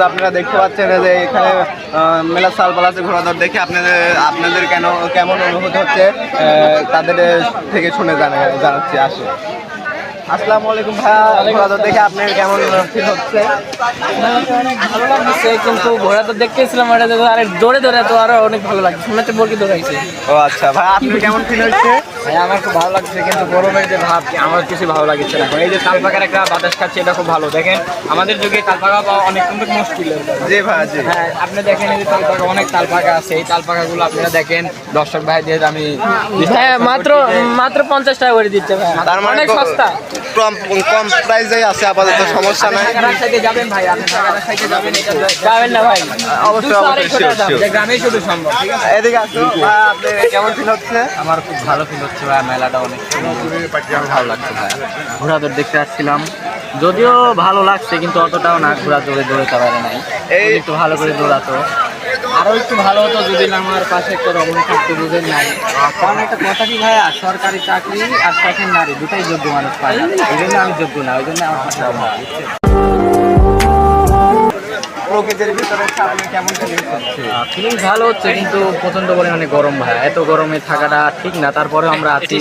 যে আপনারা দেখতে পাচ্ছেন যে এখানে মেলা সালপালাতে ঘোরাধর দেখে আপনাদের কেমন অনুভূতি হচ্ছে তাদের থেকে শুনে জানাচ্ছি আসে। আসসালামু আলাইকুম ভাইয়া, ঘোরাধর দেখে আপনার কেমন ফিল হচ্ছে? অনেক ভালো লাগছে, কিন্তু ঘোড়া তো দেখতেছিলাম আরে দৌড়ে তো আরো অনেক ভালো লাগছে। মনে হচ্ছে বরকি দৌড়াইছে। ও আচ্ছা ভাই, আপনার কেমন ফিল হচ্ছে? ভাই আমার খুব ভালো লাগছে, কিন্তু গরমের যে ভাব আমার কিছু ভালো লাগছে না। এই যে তালপাকার একটা বাতাস খাচ্ছে, এটা খুব ভালো। দেখেন আমাদের যুগে তালপাকা পাওয়া অনেক কিন্তু মুশকিল। জি ভাই, জি। হ্যাঁ, আপনি দেখেন এই যে তালপাকা, অনেক তালপাকা আছে। এই তালপাকাগুলো আপনারা দেখেন দর্শক ভাইদের আমি মাত্র 50 টাকা করে দিচ্ছে ভাই, তার মানে অনেক সস্তা, কম প্রাইসে আছে আপাতত, সমস্যা নাই। রাজশাহীতে যাবেন ভাই, আপনি রাজশাহীতে যাবেন না ভাই? অবশ্যই গ্রামে শুধু সম্ভব। ঠিক আছে, এদিকে আসুন ভাই, আপনি কেমন ফিল হচ্ছে? আমার খুব ভালো ফিল হচ্ছে ভাই, মেলাটা অনেক ভালো লাগছে ভাই। ঘোড়াদৌড় দেখতে আসছিলাম, যদিও ভালো লাগছে কিন্তু অতটাও না, ঘোড়াদৌড়ে দৌড়াতে পারে নাই। একটু ভালো করে দৌড়াতো, আরো একটু ভালো হতো যদি আমার পাশে একটা রমণী থাকতো, বুঝেন নাই। কারণ একটা কথা কি ভাইয়া, সরকারি চাকরি আর চাকরি নারী দুটাই যোগ্য মানুষ পায় না। এই জন্য আমি যোগ্য না, ওই জন্য আমার পাশে রমণী। প্রকৃতির ভিতরে আপনি কেমন ফিল হচ্ছে? ফিলিং ভালো হচ্ছে, কিন্তু প্রচন্ড পরিমাণে গরম ভাই। এত গরমে থাকাটা ঠিক না, তারপরে আমরা আছি।